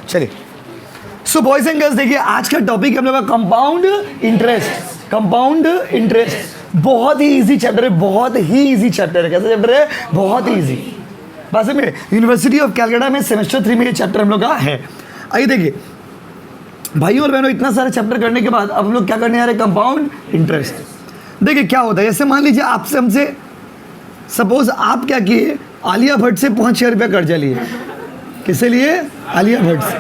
चलिए, so boys and girls, देखिए आज का टॉपिक है हम लोग का कंपाउंड इंटरेस्ट। कंपाउंड इंटरेस्ट बहुत ही इजी चैप्टर है, बहुत ही इजी चैप्टर है। कैसा चैप्टर है? बहुत ही इजी। बस में यूनिवर्सिटी ऑफ कैलकाटा में सेमेस्टर 3 में ये चैप्टर हम लोग का है। आइए देखिए भाइयों और बहनों, इतना सारा चैप्टर करने के बाद अब हम लोग क्या करने आ रहे हैं? Compound interest. देखिए क्या होता है, जैसे मान लीजिए आपसे हमसे सपोज आप क्या किए, आलिया भट्ट से 5,000 रुपया कर्जा लिए। किससे लिए? आलिया भट्ट से।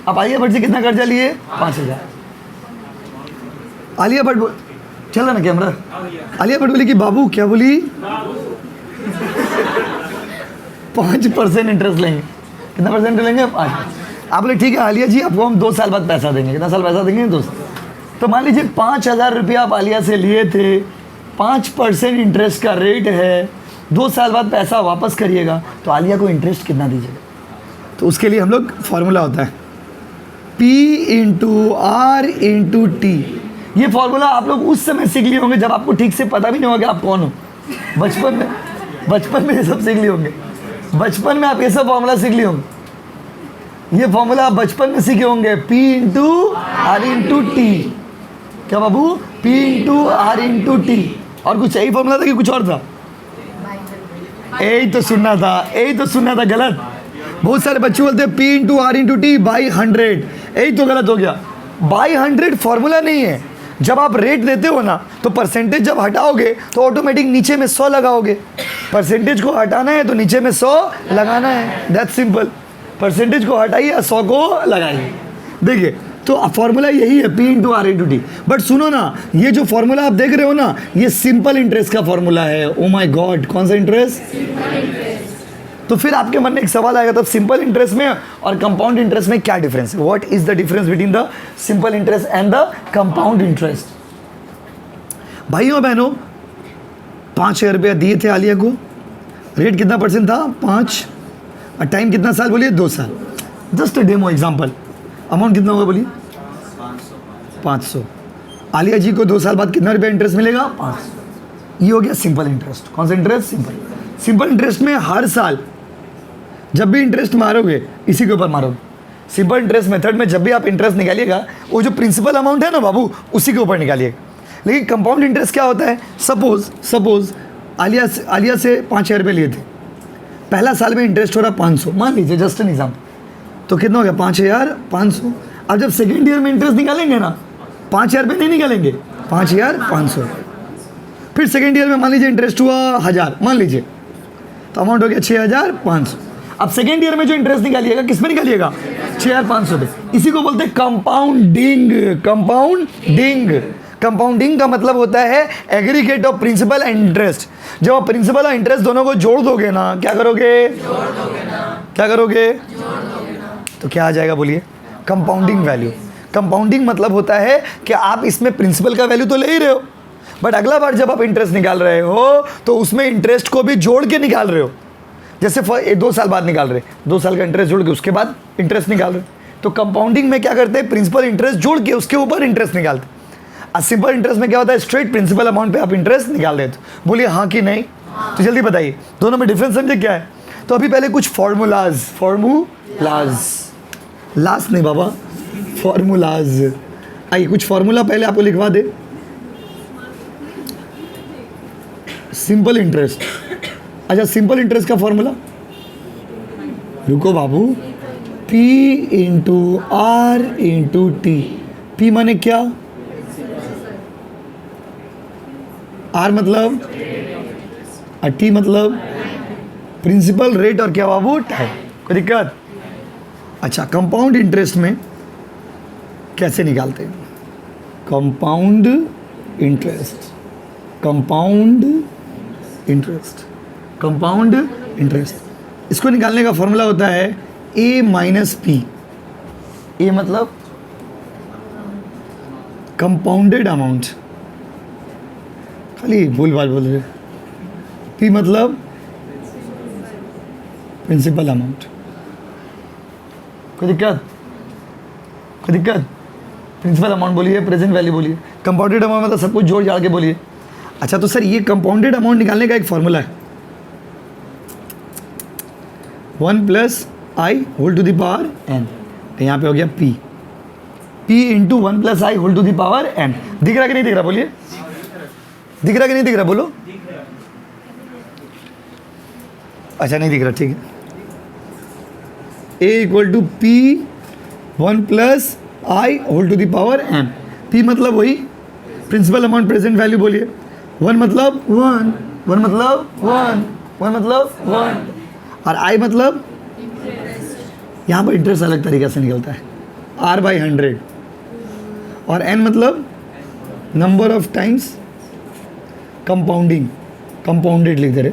आप आलिया भट्ट से कितना कर्जा लिए? 5,000। आलिया भट्ट चल रहा ना कैमरा? आलिया भट्ट बोली कि बाबू, क्या बोली? 5% इंटरेस्ट लेंगे। कितना परसेंट लेंगे? 5। आप बोले ठीक है आलिया जी, आपको हम 2 साल बाद पैसा देंगे। कितना साल पैसा देंगे? 2 साल। तो मान लीजिए 5,000 रुपया आप आलिया से लिए थे, 5% इंटरेस्ट का रेट है, 2 साल बाद पैसा वापस करिएगा तो आलिया को इंटरेस्ट कितना दीजिएगा? तो उसके लिए हम लोग फॉर्मूला होता है P into R into T. ये फॉर्मूला आप लोग उस समय सीख लिए होंगे जब आपको ठीक से पता भी नहीं होगा कि आप कौन हो। बचपन में ये सब सीख लिए होंगे। बचपन में आप ये सब फॉर्मूला सीख लिए होंगे। ये फॉर्मूला आप बचपन में सीखे होंगे, P into R into T. क्या बाबू? P into R into T. और कुछ यही फॉर्मूला था कि कुछ और था? यही तो सुनना था। गलत। बहुत सारे बच्चे बोलते हैं P into R into T by 100। यही तो गलत हो गया। बाई 100 फॉर्मूला नहीं है। जब आप रेट देते हो ना, तो परसेंटेज जब हटाओगे तो ऑटोमेटिक नीचे में 100 लगाओगे। परसेंटेज को हटाना है तो नीचे में 100 लगाना है। That's simple. परसेंटेज को हटाइए, 100 को लगाइए। देखिए तो फॉर्मूला यही है, P into R into T. But सुनो ना, ये जो फॉर्मूला आप देख रहे हो ना, ये सिंपल इंटरेस्ट का फॉर्मूला है। ओ माय गॉड, कौन सा इंटरेस्ट? तो फिर आपके मन में एक सवाल आएगा, तब सिंपल इंटरेस्ट में और कंपाउंड इंटरेस्ट में क्या डिफरेंस है? What is the difference between the simple interest and the compound interest? भाइयों बहनों, 5,000 रुपया दिए थे आलिया को। रेट कितना परसेंट था? 5। और टाइम कितना साल बोलिए? 2 साल। Just a demo example. Amount कितना होगा बोलिए? 500। आलिया जी को 2 साल बाद कितना रुपया इंटरेस्ट मिलेगा? 500। ये हो गया सिंपल इंटरेस्ट। कौन सा इंटरेस्ट? सिंपल इंटरेस्ट में हर साल जब भी इंटरेस्ट मारोगे, इसी के ऊपर मारोगे। सिंपल इंटरेस्ट मेथड में जब भी आप इंटरेस्ट निकालिएगा, वो जो प्रिंसिपल अमाउंट है ना बाबू, उसी के ऊपर निकालिएगा। लेकिन कंपाउंड इंटरेस्ट क्या होता है? सपोज आलिया से 5,000 रुपये लिए थे। पहला साल में इंटरेस्ट हो रहा 500, मान लीजिए, जस्ट एन एग्जाम्पल। तो कितना हो गया? 5,500। अब जब सेकेंड ईयर में इंटरेस्ट निकालेंगे ना, 5,000 रुपये नहीं निकालेंगे, 5,500। फिर सेकेंड ईयर में मान लीजिए इंटरेस्ट हुआ 1,000, मान लीजिए, तो अमाउंट हो गया 6,500। अब सेकेंड ईयर में जो इंटरेस्ट निकालिएगा, किस में निकालिएगा? 6,500 पे। इसी को बोलते हैं कंपाउंडिंग। कंपाउंडिंग का मतलब होता है aggregate of principal and interest. जब आप प्रिंसिपल और इंटरेस्ट दोनों को जोड़ दोगे ना, क्या करोगे? क्या करोगे? तो क्या आ जाएगा बोलिए? Compounding value. कंपाउंडिंग मतलब होता है कि आप इसमें प्रिंसिपल का वैल्यू तो ले ही रहे हो, बट अगला बार जब आप इंटरेस्ट निकाल रहे हो तो उसमें इंटरेस्ट को भी जोड़ के निकाल रहे हो। जैसे 2 साल बाद निकाल रहे, 2 साल का इंटरेस्ट जोड़ के उसके बाद इंटरेस्ट निकाल रहे। तो कंपाउंडिंग में क्या करते हैं? प्रिंसिपल इंटरेस्ट जोड़ के उसके ऊपर इंटरेस्ट निकालते। और सिंपल इंटरेस्ट में क्या होता है? स्ट्रेट प्रिंसिपल अमाउंट पे आप इंटरेस्ट निकाल देते। बोलिए हाँ कि नहीं? तो जल्दी बताइए, दोनों में डिफरेंस समझे क्या है? तो अभी पहले कुछ फॉर्मूलाज लास्ट नहीं बाबा, फॉर्मूलाज। आइए कुछ फॉर्मूला पहले आपको लिखवा दे। Simple interest. अच्छा, सिंपल इंटरेस्ट का फॉर्मूला, रुको बाबू, P into R into T. P माने क्या? R मतलब, और T मतलब प्रिंसिपल रेट, और क्या बाबू? टाइम। कोई दिक्कत? अच्छा, कंपाउंड इंटरेस्ट में कैसे निकालते हैं? कंपाउंड इंटरेस्ट इसको निकालने का फॉर्मूला होता है A माइनस P। A मतलब कंपाउंडेड अमाउंट, खाली भूल भाल बोल रहे। P मतलब प्रिंसिपल अमाउंट। कोई दिक्कत? प्रिंसिपल अमाउंट बोलिए, प्रेजेंट वैल्यू बोलिए। कंपाउंडेड अमाउंट मतलब सब कुछ जोड़ जाड़ के बोलिए। अच्छा, तो सर ये कंपाउंडेड अमाउंट निकालने का एक फॉर्मूला है, 1 + i whole to the power n, यहाँ पे हो गया p, p into 1 plus I whole to the power n. दिख रहा कि नहीं दिख रहा, बोलिए, दिख रहा कि नहीं दिख रहा, बोलो। अच्छा नहीं दिख रहा, ठीक है। A equal to p 1 plus I whole to the power n. P मतलब वही प्रिंसिपल अमाउंट प्रेजेंट वैल्यू, बोलिए। 1 मतलब 1, 1 मतलब 1, 1 मतलब 1, और आई मतलब यहाँ पर इंटरेस्ट अलग तरीके से निकलता है, R बाई 100, और एन मतलब number of times compounding, compounded लिख दे रहे,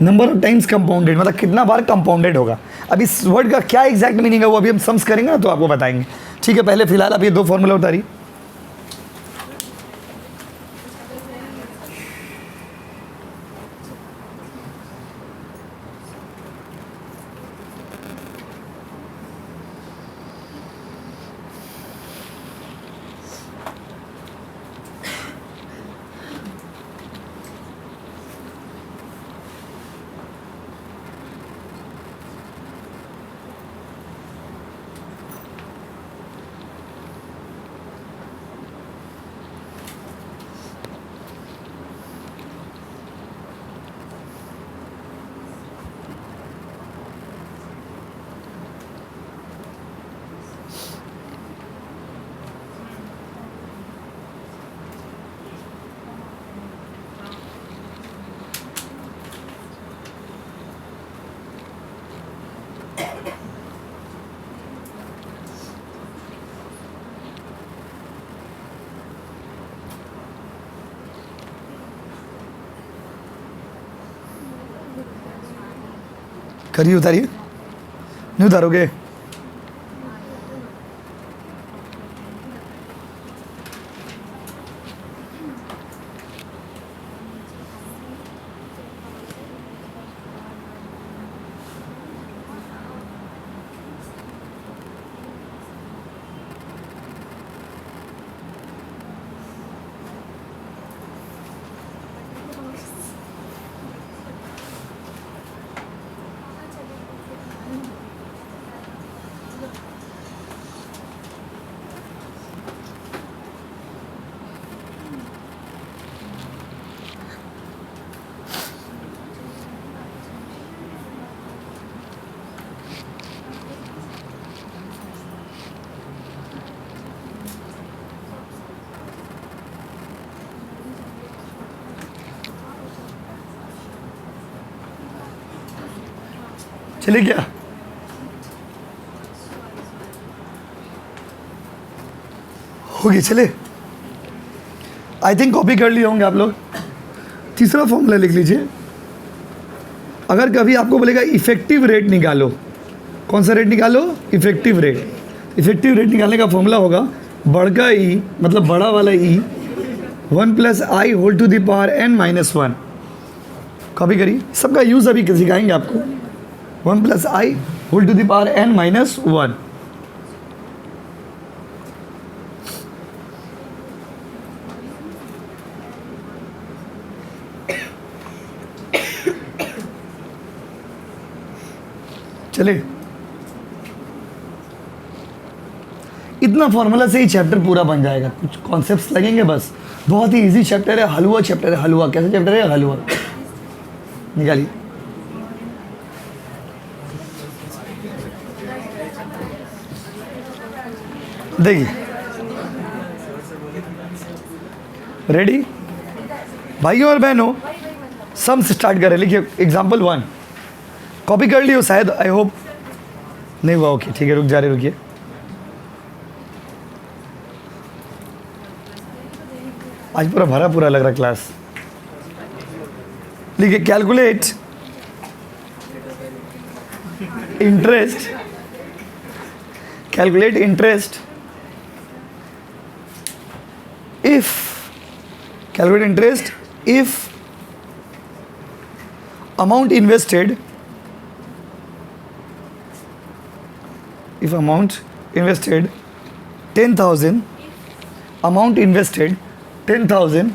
नंबर ऑफ टाइम्स कंपाउंडेड मतलब कितना बार कंपाउंडेड होगा। अब इस वर्ड का क्या एग्जैक्ट मीनिंग है वो अभी हम सम्स करेंगे ना तो आपको बताएंगे, ठीक है। पहले फिलहाल आप ये 2 फॉर्मूला उतारिए। करिए, उतारिए, नहीं उतारोगे? चलिए क्या होगी, चले। आई थिंक कॉपी कर लिए होंगे आप लोग। तीसरा फॉर्मूला लिख लीजिए। अगर कभी आपको बोलेगा इफेक्टिव रेट निकालो, कौन सा रेट निकालो? Effective rate. इफेक्टिव रेट निकालने का फॉर्मूला होगा बड़ा ई मतलब बड़ा वाला E 1 plus I whole to the power N minus 1। Copy करिए, सबका यूज़ अभी सिखाएंगे आपको। 1 plus I whole to the power N minus 1। चले, इतना फॉर्मूला से ही चैप्टर पूरा बन जाएगा। कुछ कॉन्सेप्ट्स लगेंगे बस। बहुत ही इजी चैप्टर है, हलवा चैप्टर है। हलवा कैसा चैप्टर है? हलवा। निकालिए। देखिए, रेडी भाइयों और बहनों, सम से स्टार्ट करें। लिखिए एग्जाम्पल 1। कॉपी कर लियो शायद, आई होप नहीं हुआ। ओके ठीक है, रुक जा रहे, रुकिए। आज पूरा भरा पूरा लग रहा क्लास। लिखिए calculate interest, calculate interest if, calculate interest if amount invested, if amount invested 10,000, amount invested 10,000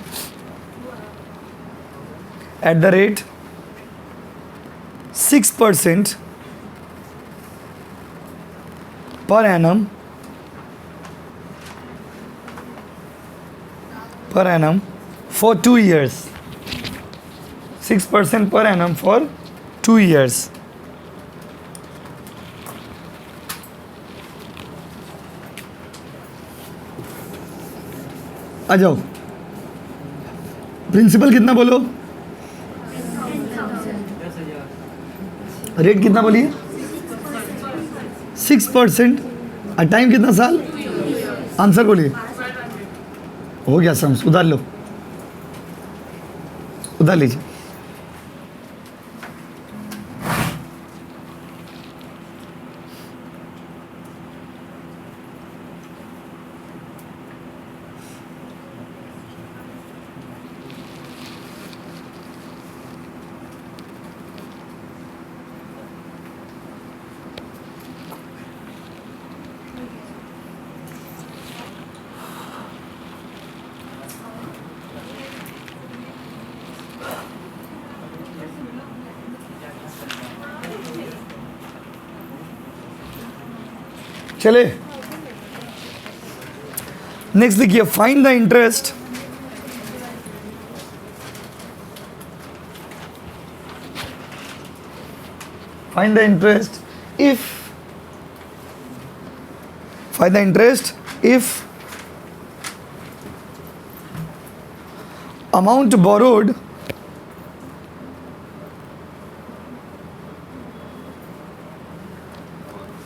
at the rate 6% per annum for 2 years. 6% per annum for 2 years. आ जाओ, प्रिंसिपल कितना बोलो, रेट कितना बोलिए, 6%, और टाइम कितना साल, आंसर बोलिए। हो गया समझ, उधार लो, उधार लीजिए। चले नेक्स्ट देखिए, find the interest if amount borrowed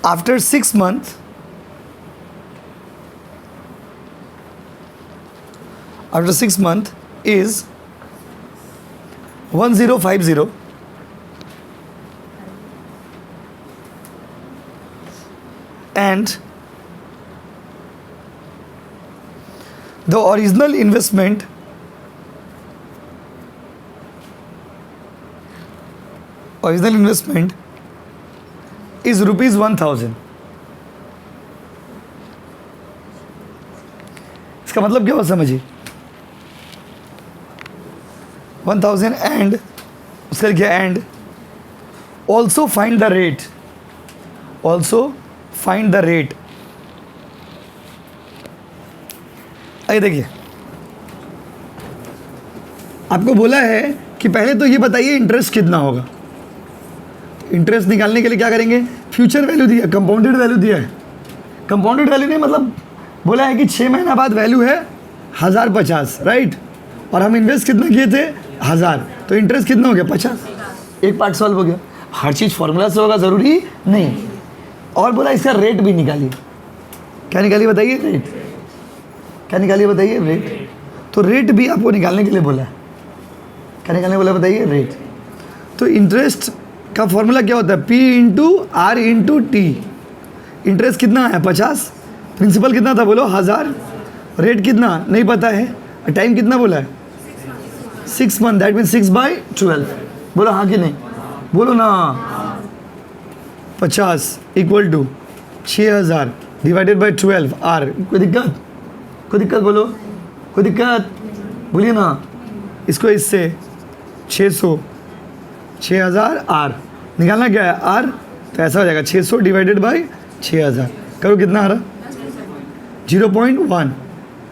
after 6 months is 1050, and the original investment is rupees 1000. इसका मतलब क्या हुआ समझिए, 1000 एंड उसका क्या, and also find the rate, आइए देखिए, आपको बोला है कि पहले तो ये बताइए इंटरेस्ट कितना होगा। इंटरेस्ट निकालने के लिए क्या करेंगे, फ्यूचर वैल्यू दिया, कंपाउंडेड वैल्यू दिया है, कंपाउंडेड वैल्यू नहीं मतलब बोला है कि 6 महीना बाद वैल्यू है 1050, राइट, और हम इन्वेस्ट कितना किए थे 1000, तो इंटरेस्ट कितना हो गया 50, एक पार्ट सॉल्व हो गया। हर चीज़ फॉर्मूला से होगा ज़रूरी नहीं। और बोला इसका रेट भी निकालिए, क्या निकालिए बताइए, रेट क्या निकालिए बताइए, रेट। तो रेट भी आपको निकालने के लिए बोला है, क्या निकालने बोला बताइए, रेट। तो इंटरेस्ट का फॉर्मूला क्या होता है, P into R into T. Interest कितना है 50, प्रिंसिपल कितना था बोलो 1000, रेट कितना नहीं पता है, टाइम कितना बोला है 6 मंथ, दैट मीन 6/12। बोलो हाँ कि नहीं, बोलो ना। 50 equal to 6000 divided by 12 R. कोई दिक्कत बोलो, कोई दिक्कत बोलिए ना। इसको इससे 600 6000 आर निकालना क्या है आर, तो ऐसा हो जाएगा 600 डिवाइडेड बाई 6000, करो कितना आ रहा 0.1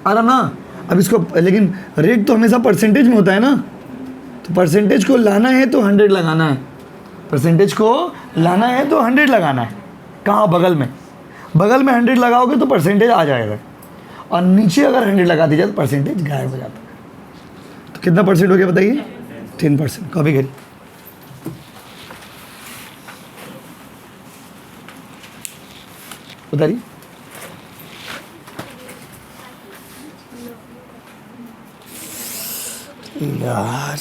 आ रहा ना। अब इसको लेकिन रेट तो हमेशा परसेंटेज में होता है ना, तो परसेंटेज को लाना है तो 100 लगाना है, परसेंटेज को लाना है तो 100 लगाना है। कहाँ, बगल में 100 लगाओगे तो परसेंटेज आ जाएगा, और नीचे अगर 100 लगा दीजिए तो परसेंटेज गायब हो जाता है। तो कितना परसेंट हो गया बताइए, 10%। कॉपी करिए, उतारिए। यार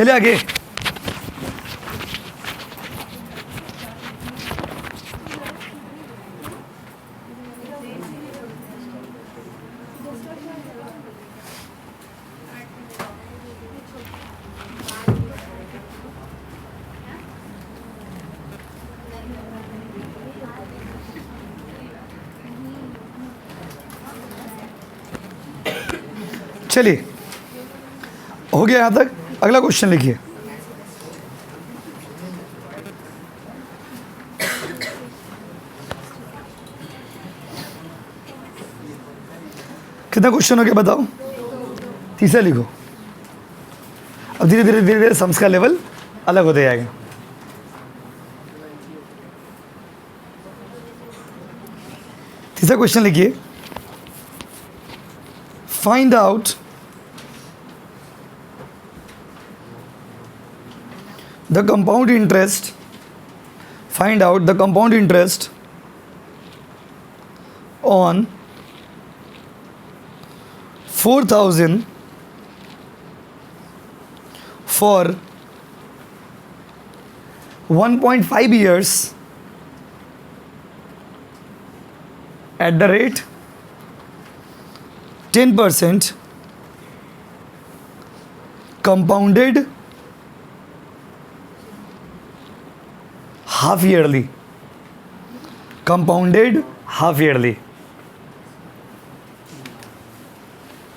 चलिए आगे। चलिए, हो गया यहाँ तक। अगला क्वेश्चन लिखिए। कितना क्वेश्चन हो गया बताओ? तीसरा लिखो। अब धीरे धीरे धीरे धीरे सम्स का लेवल अलग होते जाएगा। तीसरा क्वेश्चन लिखिए। Find out the compound interest, find out the compound interest on 4,000 for 1.5 years at the rate 10% compounded half yearly, compounded half yearly.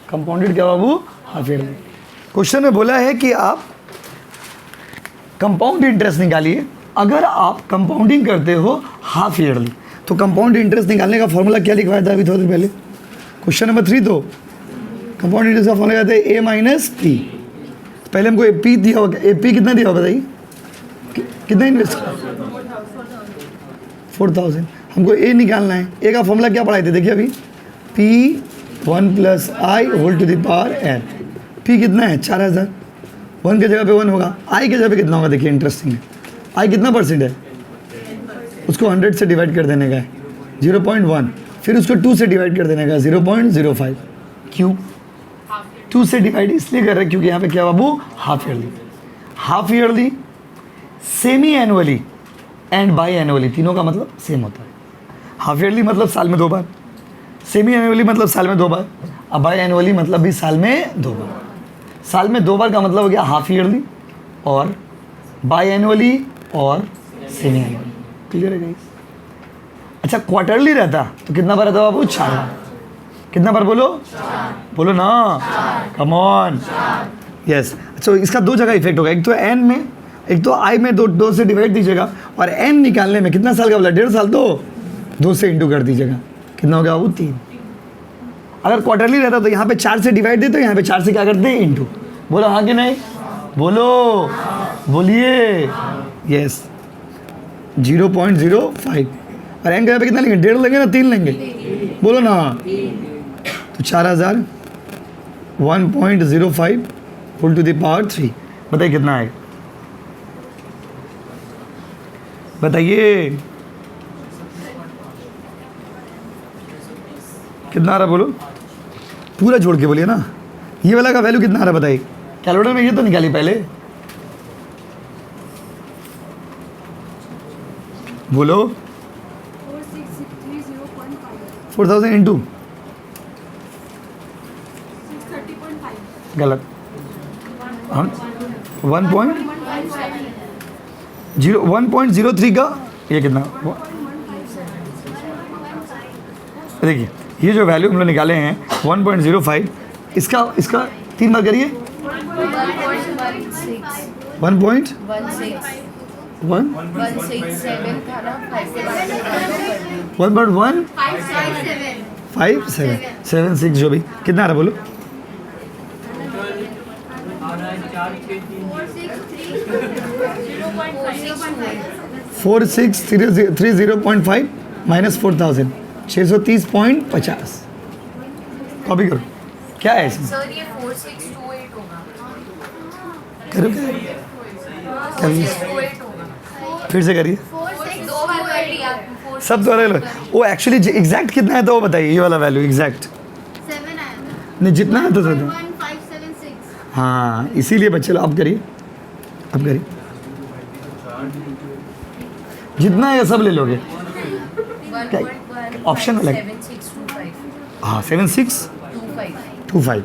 Compounded क्या बाबू? Half yearly. क्वेश्चन में बोला है कि आप कंपाउंड इंटरेस्ट निकालिए अगर आप कंपाउंडिंग करते हो हाफ ईयरली। तो कंपाउंड इंटरेस्ट निकालने का फॉर्मूला क्या लिखवाया था अभी थोड़ी देर पहले? क्वेश्चन नंबर 3 तो कंपाउंड इंटरेस्ट का फॉर्मूला कहते हैं a माइनस पी। पहले हमको पी दिया होगा, पी कितना दिया होगा बताइए? कितना इन्वेस्ट? 4,000। हमको ए निकालना है। ए का फॉर्मूला क्या पढ़ाए थे देखिए अभी? P1 + I whole to the power n। P कितना है? 4,000। 1 के जगह पे 1 होगा। I के जगह पे कितना होगा देखिए, इंटरेस्टिंग है। I कितना % है? उसको 100 से डिवाइड कर देने का है, 0.1। फिर उसको 2 से डिवाइड कर देने का, 0.05। क्यों 2 से डिवाइड इसलिए कर रहे हैं क्योंकि यहाँ पे क्या बाबू? Half yearly. Half yearly, semi annually and bi annually, तीनों का मतलब सेम होता है। हाफ ईयरली मतलब साल में 2 बार, सेमी एनुअली मतलब साल में 2 बार, अब बाई एनुअली मतलब भी साल में 2 बार। साल में 2 बार का मतलब हो गया हाफ ईयरली और बाई एनुअली और सेमी एनुअली। क्लियर है गाइस? अच्छा, क्वार्टरली रहता तो कितना बार रहता बाबू? 4 बार। कितना बार बोलो? 4। बोलो ना, कम ऑन। यस। अच्छा, इसका 2 जगह इफेक्ट होगा। एक तो एन में, एक तो आई में 2 से डिवाइड दीजिएगा, और एन निकालने में कितना साल का बोला? 1.5 साल। तो 2 से इंटू कर दीजिएगा, कितना हो गया बाबू? 3। अगर क्वार्टरली रहता तो यहाँ पे 4 से डिवाइड देते, यहाँ पे 4 से क्या करते हैं? इंटू। बोलो हाँ कि नहीं? बोलो, बोलिए। यस, 0.05। और एन के यहाँ पे कितना लेंगे? 1.5 लेंगे ना 3 लेंगे? बोलो ना। तो 4,000 1.05 होल टू द पावर 3। बताइए कितना आएगा? बताइए कितना आ रहा? बोलो, पूरा जोड़ के बोलिए ना। ये वाला का वैल्यू कितना आ रहा बताइए? कैलकुलेटर में ये तो निकाली पहले, बोलो। 4,000 इंटू गलत, हम 1.03 का ये कितना? देखिए ये जो वैल्यू हम लोग निकाले हैं 1.05, इसका 3 बार करिए। 1.157 जो भी कितना आ रहा बोलो? 4630.5 माइनस 4,000 630.50। कॉपी करो। क्या है इसमें? सर ये 4628 होगा। करो क्या? 4628 होगा। फिर से करिए। 2 बार कर लिया। सब तो अलग। वो एक्चुअली एग्जैक्ट कितना है तो वो बताइए, ये वाला वैल्यू एग्जैक्ट 7 आया था। नहीं, जितना है तो 1.1576। हाँ, इसीलिए बच्चे लोग आप करिए। अब करिए, जितना है सब ले लोगे। 1.1 ऑप्शन अलग। 7625 हाँ 25 7625।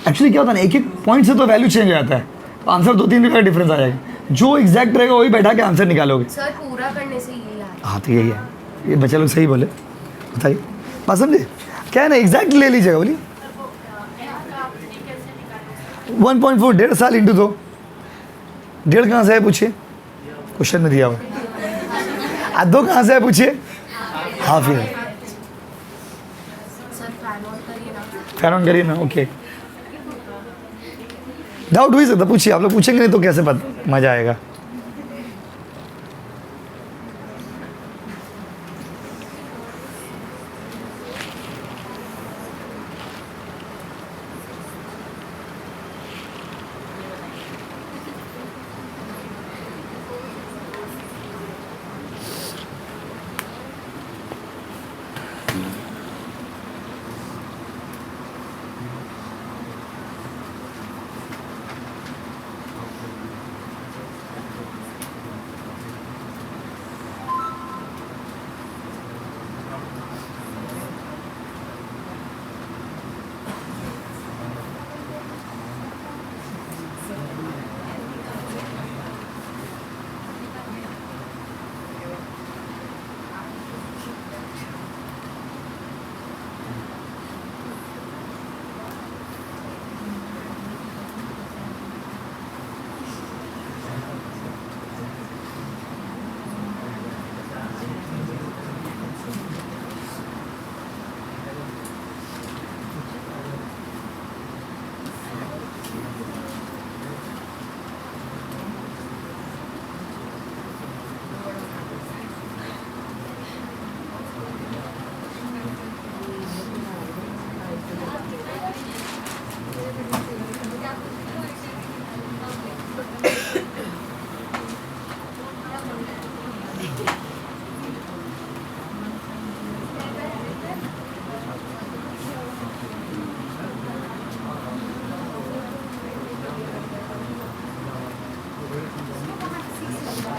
एक्चुअली क्या होता है ना, एक एक पॉइंट से तो वैल्यू चेंज हो जाता है, तो आंसर 2-3 का डिफरेंस आ जाएगा। जो एग्जैक्ट रहेगा वही बैठा के आंसर निकालोगे। सर पूरा करने से ये आता हाँ तो यही है, ये बच्चे लोग सही बोले। बताइए बात समझे, क्या है ना, एग्जैक्ट ले लीजिएगा। बोलिए 1.4 1.5 साल इंटू 2, 1.5 कहाँ से है पूछिए, क्वेश्चन में दिया हुआ। 2 कहाँ से है पूछिए, half year. Sir fan on करिए ना। फैन ऑन करिए ना, ओके। डाउट हुई सकता, पूछिए, आप लोग पूछेंगे नहीं तो कैसे पता मजा आएगा।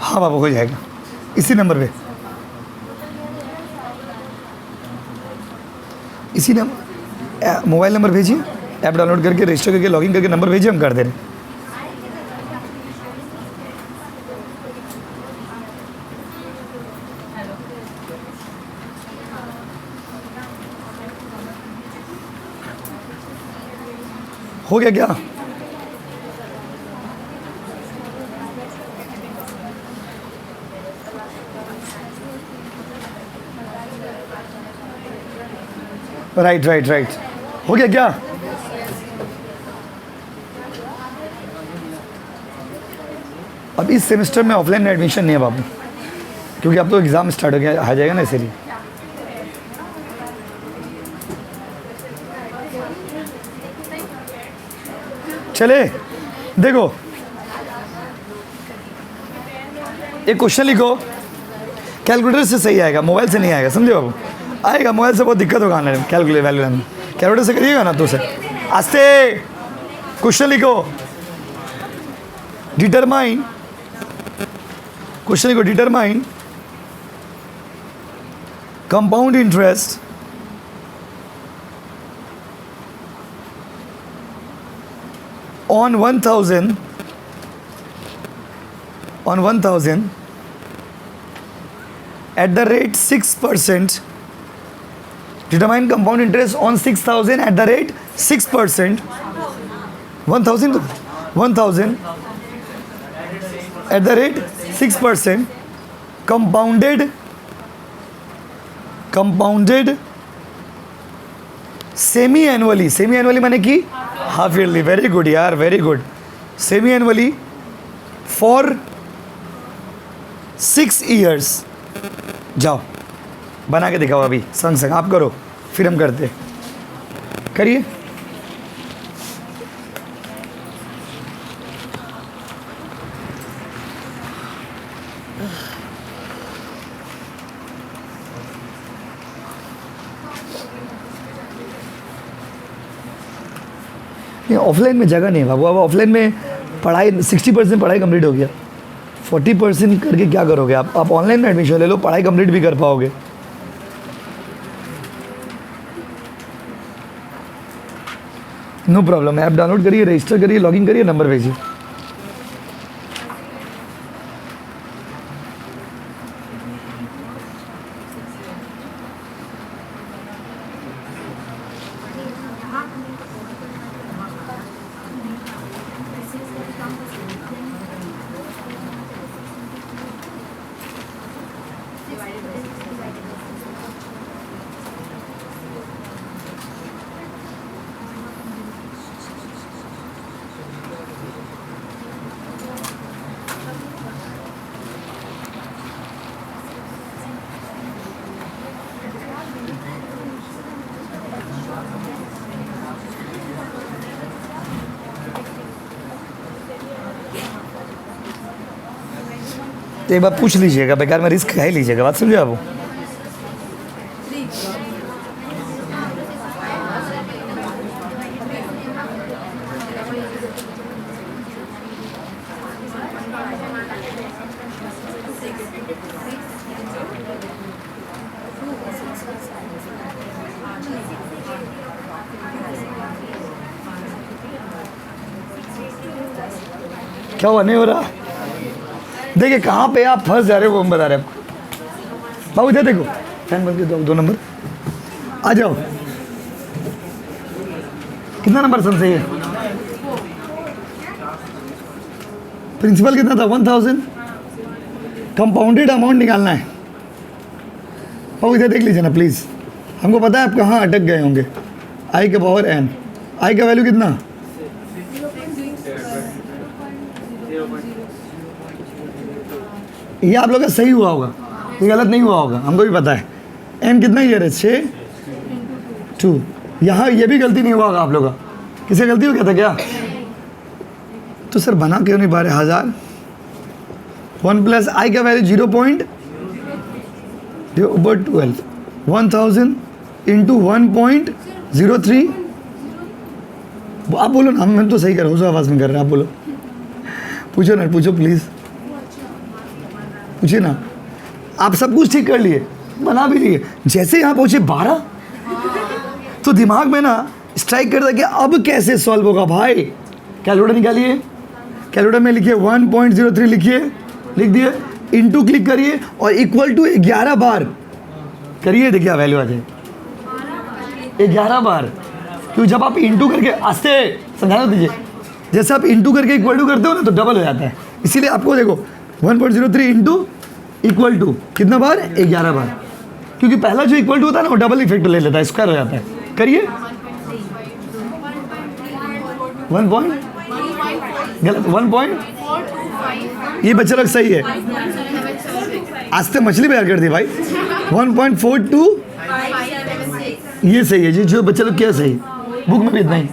हाँ बाबू हो जाएगा इसी नंबर पे, इसी नंबर मोबाइल नंबर भेजिए, ऐप डाउनलोड करके रजिस्टर करके लॉगिन करके नंबर भेजिए, हम कर दे रहे हैं। हो गया क्या? राइट राइट राइट, हो गया क्या? अब इस सेमेस्टर में ऑफलाइन में एडमिशन नहीं है बाबू, क्योंकि अब तो एग्ज़ाम स्टार्ट हो गया, आ जाएगा ना इसीलिए। चले देखो, एक क्वेश्चन लिखो, कैलकुलेटर से सही आएगा, मोबाइल से नहीं आएगा, समझे बाबू? आएगा, मोबाइल से बहुत दिक्कत होगा आने में, कैलकुलेटर वैल्यू लाने में। कैलकुलेटर से करिएगा ना तो से आस्ते क्वेश्चन लिखो, डिटरमाइन, क्वेश्चन लिखो, determine compound interest on 1000 at the rate 6%. Determine compound interest on 6000 at the rate 6%. 1000 at the rate 6% compounded semi annually माने कि हाफ ईयरली। वेरी गुड यार, very good. Semi annually for 6 years। जाओ बना के दिखाओ, अभी संग संग आप करो, फिर हम करते, करिए। ऑफलाइन में जगह नहीं है बाबू, अब ऑफलाइन में पढ़ाई 60% पढ़ाई कंप्लीट हो गया, 40% करके क्या करोगे आप ऑनलाइन में एडमिशन ले लो, पढ़ाई कंप्लीट भी कर पाओगे। नो प्रॉब्लम, ऐप डाउनलोड करिए, रजिस्टर करिए, लॉगिन करिए, नंबर भेजिए। तो एक बार पूछ लीजिएगा, बेकार में रिस्क है लीजिएगा, बात समझे आप? क्या हुआ, नहीं हो रहा? देखिए कहाँ पे आप फंस जा रहे हो, वो हम बता रहे हैं आपको। बाबू इधर देखो, फैन बंद के दो नंबर, आ जाओ। कितना नंबर सन सही है? प्रिंसिपल कितना था? 1000। कंपाउंडेड अमाउंट निकालना है। बाबू इधर देख लीजिए ना प्लीज़, हमको पता है आप कहाँ अटक गए होंगे। आई का पावर n, आई का वैल्यू कितना? ये आप लोग का सही हुआ होगा, ये गलत नहीं हुआ होगा, हमको भी पता है। n कितना ही है? 6 2। यहाँ ये भी गलती नहीं हुआ होगा आप लोग का। किसे गलती हो गया था क्या? तो सर बना क्यों नहीं पा रहे? 1000 1 प्लस आई का वैल्यू 0.12 1000 इंटू 1.03। आप बोलो ना, मैं तो सही कर रहा हूँ, उस आवाज़ में कर रहे हैं, आप बोलो। पूछो ना, पूछो प्लीज़, पूछिए ना। आप सब कुछ ठीक कर लिए, बना भी लिए, जैसे यहाँ पहुँचे 12 तो दिमाग में ना स्ट्राइक करता कि अब कैसे सॉल्व होगा भाई। कैलकुलेटर निकालिए, कैलकुलेटर में लिखिए 1.03 लिखिए, लिख दिए, इंटू क्लिक करिए और इक्वल टू 11 बार करिए, देखिए वैल्यू आ जाए 11 बार। क्योंकि जब आप इंटू करके, आस्ते समझाना दीजिए, जैसे आप इंटू करके इक्वल टू करते हो ना तो डबल हो जाता है। इसीलिए आपको देखो 1.03 इंटू इक्वल टू कितना बार? 11 बार। क्योंकि पहला जो इक्वल टू होता है ना वो डबल इफेक्ट ले लेता है, स्क्वायर हो जाता है। करिए 1 पॉइंट गलत, 1 ये बच्चे लोग सही है। आज तो मछली तैयार कर दी भाई। 1.42 ये सही है जी, जो बच्चे लोग क्या सही, बुक में भी इतना ही।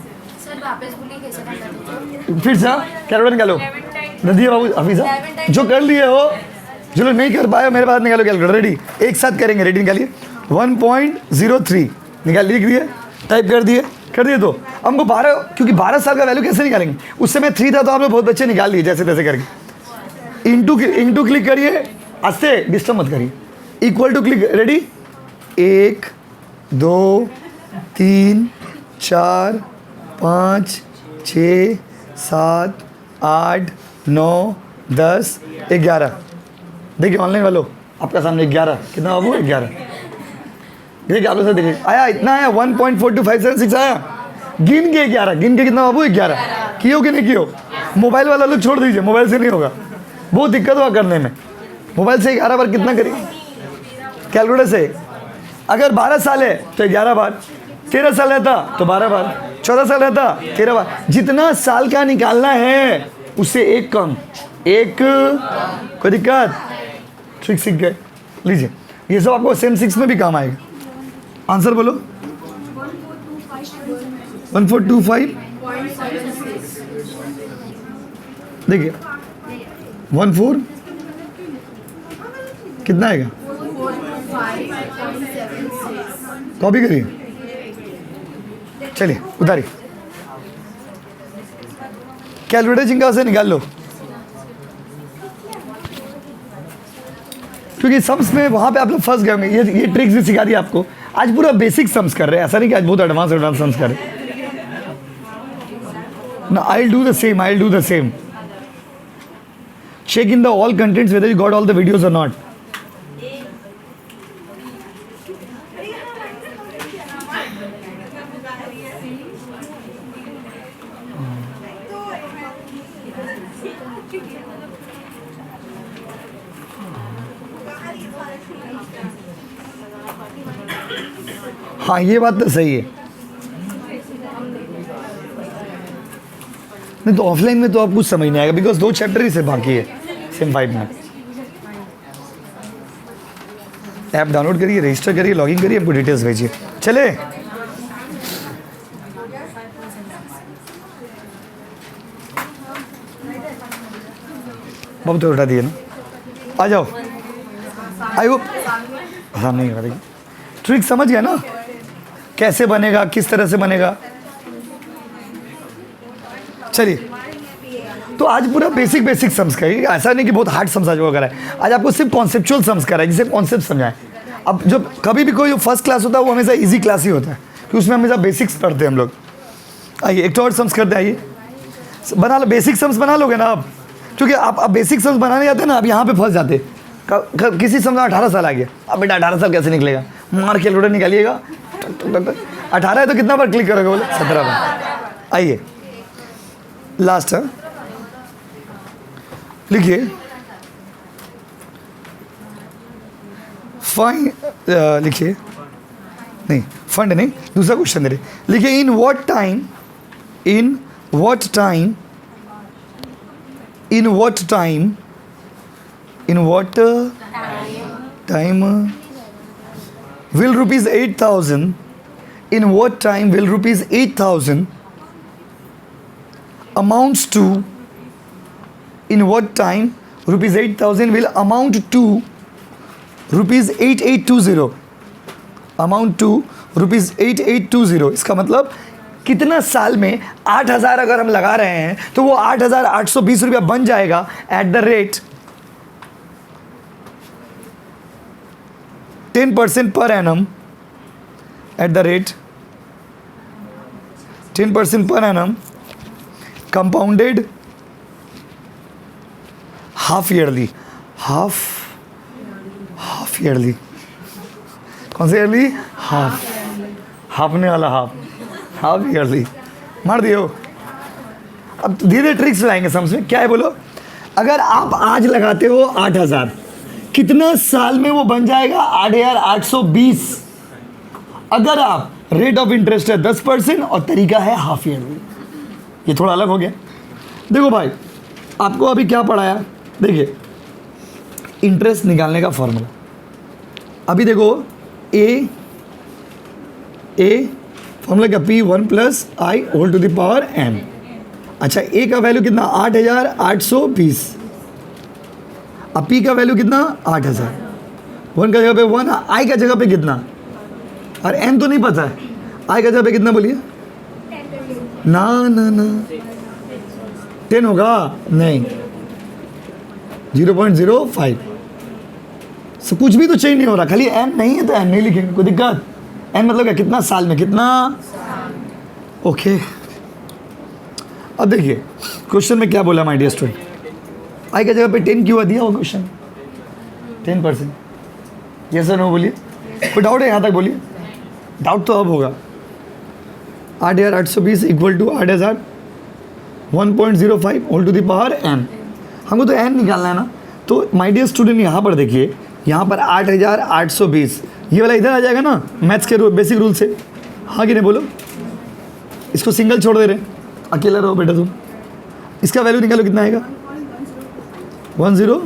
फिर से कैलकुलेटर निकालो, नदिया बाबू हफीजा, जो कर लिए हो, जो लोग नहीं कर पाए मेरे पास निकालो कैलकुलेटर। रेडी, एक साथ करेंगे, रेडी निकालिए। 1.03 निकाल, लिख दिए, टाइप कर दिए, कर दिए। तो हमको 12, क्योंकि 12 साल का वैल्यू कैसे निकालेंगे? उस समय 3 था तो आप लोग बहुत बच्चे निकाल लिए जैसे तैसे करके। इंटू क्लिक करिए, आस्ते डिस्टर्ब मत करिए, इक्वल टू क्लिक, रेडी। 1 2 3 4 5 6 7 8 9 10 11। देखिए ऑनलाइन वालों, आपका सामने 11 कितना बाबू? 11। देखिए आप लोग से देखिए, आया इतना आया, 1.4256 आया। गिन के 11, गिन के कितना बाबू? 11। कियो कि नहीं कियो? मोबाइल वाला लोग छोड़ दीजिए, मोबाइल से नहीं होगा, बहुत दिक्कत हुआ करने में। मोबाइल से 11 बार कितना करिए कैलकुलेटर से। अगर 12 साल है तो 11 बार, 13 साल रहता तो 12 बार, 14 साल रहता 13 बार। जितना साल का निकालना है उससे एक कम, एक कोई दिक्कत? ट्रिक सीख गए, लीजिए ये सब आपको सेम 6 में भी काम आएगा। आंसर बोलो। 1425 देखिए 14 कितना आएगा? कॉपी करिए, चलिए उतारिए। कैलकुलेटर जिनका से निकाल लो, क्योंकि सम्स में वहाँ पे आप लोग फंस गए होंगे। ये ट्रिक्स भी सिखा दी आपको। आज पूरा बेसिक सम्स कर रहे हैं, ऐसा नहीं कि आज बहुत एडवांस सम्स कर रहे हैं ना। I will do the same. Check in the all contents whether you got all the videos और नॉट। हाँ ये बात तो सही है। नहीं तो ऑफलाइन में तो आप कुछ समझ नहीं आएगा, बिकॉज 2 चैप्टर ही से बाकी है सेम 5 में। ऐप डाउनलोड करिए, रजिस्टर करिए, लॉगिन करिए, आपको डिटेल्स भेजिए। चले बहुत उठा दिए ना, आ जाओ। आई होप हाँ नहीं होगा। देखिए ट्रिक समझ गया ना, कैसे बनेगा, किस तरह से बनेगा। चलिए तो आज पूरा बेसिक सम्स का है, ऐसा नहीं कि बहुत हार्ड सम्स आज वो करा है। आज आपको सिर्फ कॉन्सेप्चुअल सम्स करा है, जिसे कॉन्सेप्ट समझाएं। अब जो कभी भी कोई फर्स्ट क्लास होता है वो हमेशा इजी क्लास ही होता है, कि उसमें हमेशा बेसिक्स पढ़ते हैं हम लोग। आइए एक तो और सम्स करते हैं। आइए बना लो, बेसिक सम्स बना लोगे ना आप, क्योंकि आप बेसिक सम्स बनाने जाते हैं ना, आप यहाँ पे फंस जाते। किसी सम्स में 18 साल आ गया, अब बेटा 18 साल कैसे निकलेगा, मार कैलकुलेटर निकालिएगा। 18 है तो कितना बार क्लिक करोगे, बोले 17 बार। आइए लास्ट है, लिखिए फाइन, लिखिए नहीं फंड नहीं, दूसरा क्वेश्चन दे रहे। लिखिए in what time will rupees 8,000 in what time will rupees 8,000 amounts to, in what time rupees 8,000 will amount to rupees 8820, amount to rupees 8820। इसका मतलब कितना साल में 8,000 अगर हम लगा रहे हैं तो वो 8,820 रुपया बन जाएगा at the rate 10% per annum, at the rate 10% per annum, compounded half yearly, half yearly। कौन से ईयरली? हाफने वाला हाफ ईयरली। मार दियो। अब धीरे धीरे ट्रिक्स लाएंगे समझ में। क्या है बोलो? अगर आप आज लगाते हो 8,000, कितना साल में वो बन जाएगा? 8,820। अगर आप रेट ऑफ इंटरेस्ट है 10% और तरीका है हाफ ईयरली। ये थोड़ा अलग हो गया। देखो भाई, आपको अभी क्या पढ़ाया? देखिए इंटरेस्ट निकालने का फॉर्मूला। अभी देखो ए फॉर्मूला क्या? P1 + I whole to the power n। अच्छा, ए का वैल्यू कितना? 8,820। अब P का वैल्यू कितना? 8,000। 1 का जगह पे 1, I का जगह पे कितना? और n तो नहीं पता है। I का जगह पे कितना बोलिए? ना 10 होगा? नहीं, 0.05। सो कुछ भी तो चेंज नहीं हो रहा, खाली n नहीं है तो n नहीं लिखेंगे, कोई दिक्कत? n मतलब क्या? कितना साल में, कितना? ओके। अब देखिए क्वेश्चन में क्या बोला माय डियर स्टूडेंट। I का जगह पे 10 क्यों दिया वो क्वेश्चन? 10%। ये सर नो बोलिए। कोई डाउट है यहाँ तक? बोलिए। डाउट तो अब होगा। 8,820 equal to 8,000 1.05 whole to the power n। हमको तो n निकालना है ना। तो माय डियर स्टूडेंट यहाँ पर देखिए, यहाँ पर 8,820 ये वाला इधर आ जाएगा ना मैथ्स के बेसिक रूल से। हाँ कि नहीं बोलो? इसको सिंगल छोड़ दे रहे, अकेला रहो बेटा तुम। इसका वैल्यू निकालो, कितना आएगा? 10।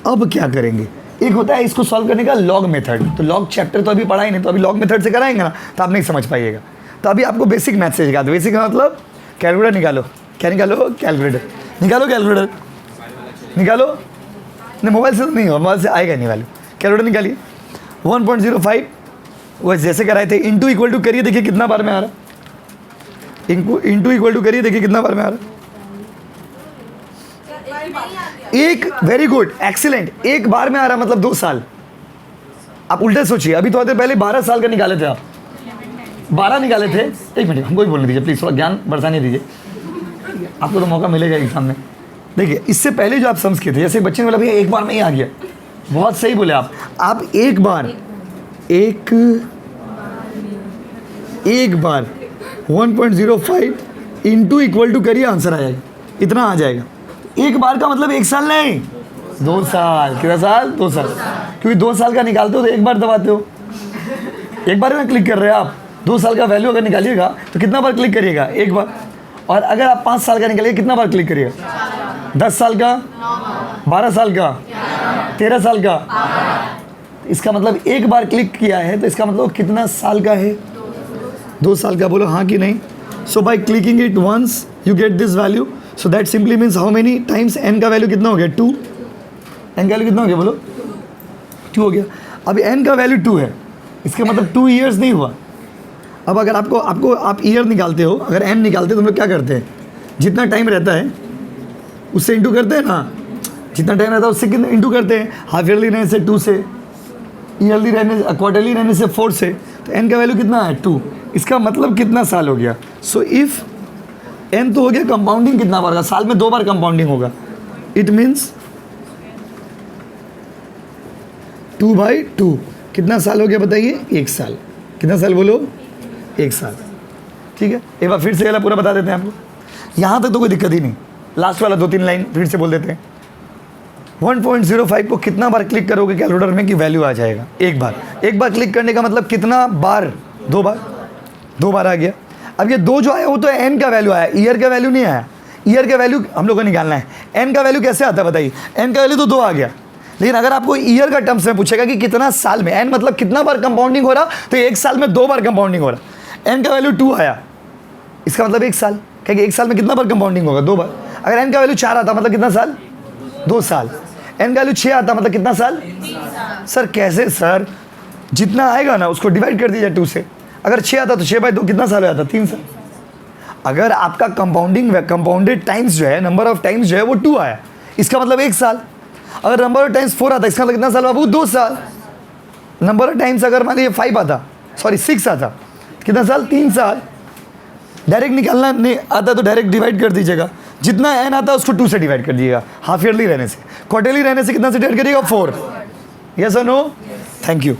अब क्या करेंगे? एक होता है इसको सॉल्व करने का लॉग मेथड। तो लॉग चैप्टर तो अभी पढ़ा ही नहीं, तो अभी लॉग मेथड से कराएंगे ना तो आप नहीं समझ पाइएगा। तो अभी आपको बेसिक मैथ से सिखा दो। बेसिक का मतलब कैलकुलेटर निकालो। क्या निकालो? कैलकुलेटर निकालो। कैलकुलेटर निकालो। नहीं, मोबाइल से तो नहीं हो, मोबाइल से आएगा नहीं वैल्यू। कैलकुलेटर निकालिए। 1.05 वो जैसे कराए थे, इंटू इक्वल टू करिए, देखिए कितना बार में आ रहा। इंटू इक्वल टू करिए, देखिए कितना बार में आ रहा है। एक, वेरी गुड, एक्सीलेंट, एक बार में आ रहा है मतलब 2 साल। आप उल्टे सोचिए, अभी थोड़ी देर पहले 12 साल का निकाले थे आप, 12 निकाले थे। एक मिनट हमको ही बोलने दीजिए प्लीज़, थोड़ा ज्ञान बरसाने दीजिए, आपको तो मौका मिलेगा एग्जाम में। देखिए इससे पहले जो आप समझ के थे, जैसे बच्चे ने बोला भैया एक बार में ही आ गया, बहुत सही बोले आप एक बार 1.05 इंटू इक्वल टू करिए, आंसर आ जाएगा, इतना आ जाएगा। एक बार का मतलब 1 साल नहीं, 2 साल। कितना साल? 2 साल, क्योंकि 2 साल का निकालते हो तो एक बार दबाते हो, एक बार में क्लिक कर रहे हैं आप। 2 साल का वैल्यू अगर निकालिएगा तो कितना बार क्लिक करिएगा? एक बार। और अगर आप 5 साल का निकालिए कितना बार क्लिक करिएगा? 10 साल का, 12 साल का, 13 साल का। इसका मतलब एक बार क्लिक किया है तो इसका मतलब कितना साल का है? 2 साल का। बोलो हाँ कि नहीं? So by clicking it once you get this value, so that simply means how many times n का वैल्यू कितना हो गया? 2। n का वैल्यू कितना हो गया? बोलो 2 हो गया। अब n का वैल्यू 2 है, इसका मतलब 2 ईयर्स नहीं हुआ। अब अगर आपको आप ईयर निकालते हो, अगर n निकालते हो तो हम लोग क्या करते हैं? जितना टाइम रहता है उससे इंटू करते हैं ना, जितना टाइम रहता है उससे कितना इंटू करते हैं। हाफ ईयरली रहने से 2 से, ईयरली रहने, क्वार्टरली रहने से 4 से, तो n का वैल्यू कितना है? 2। इसका मतलब कितना साल हो गया? सो इफ़ n तो हो गया कंपाउंडिंग कितना बार का? साल में 2 बार कंपाउंडिंग होगा। इट मीन्स 2/2 कितना साल हो गया बताइए? 1 साल। कितना साल बोलो? 1 साल। ठीक है, एक बार फिर से वाला पूरा बता देते हैं आपको, यहाँ तक तो कोई दिक्कत ही नहीं। लास्ट वाला 2-3 लाइन फिर से बोल देते हैं। 1.05 को कितना बार क्लिक करोगे कैलकुलेटर में कि वैल्यू आ जाएगा? एक बार क्लिक करने का मतलब कितना बार? 2 बार। 2 बार आ गया। अब ये 2 जो आया वो तो n का वैल्यू आया, ईयर का वैल्यू नहीं आया। ईयर का वैल्यू हम लोग को निकालना है। n का वैल्यू कैसे आता है बताइए? n का वैल्यू तो 2 आ गया, लेकिन अगर आपको ईयर का टर्म्स में पूछेगा कि कितना साल में, n मतलब कितना बार कंपाउंडिंग हो रहा, तो 1 साल में 2 बार कंपाउंडिंग हो रहा। n का वैल्यू 2 आया, इसका मतलब 1 साल, क्योंकि 1 साल में कितना बार कंपाउंडिंग होगा? 2 बार। अगर n का वैल्यू 4 आता मतलब कितना साल? 2 साल। n का वैल्यू 6 आता मतलब कितना साल? सर कैसे सर? जितना आएगा ना उसको डिवाइड कर दीजिए 2 से। अगर 6 आता तो 6/2 कितना साल हो जाता? 3 साल। अगर आपका कंपाउंडेड टाइम्स जो है, नंबर ऑफ टाइम्स जो है वो 2 आया, इसका मतलब 1 साल। अगर नंबर ऑफ टाइम्स 4 आता, इसका मतलब कितना साल बाबू? 2 साल। नंबर ऑफ टाइम्स अगर मान लीजिए 6 आता, कितना साल? 3 साल। डायरेक्ट निकालना नहीं आता तो डायरेक्ट डिवाइड कर दीजिएगा, जितना n आता है उसको 2 से डिवाइड कर दीजिएगा। हाफ ईयरली रहने से, क्वार्टरली रहने से कितना से डिवाइड करिएगा? 4। यस और नो? Thank you.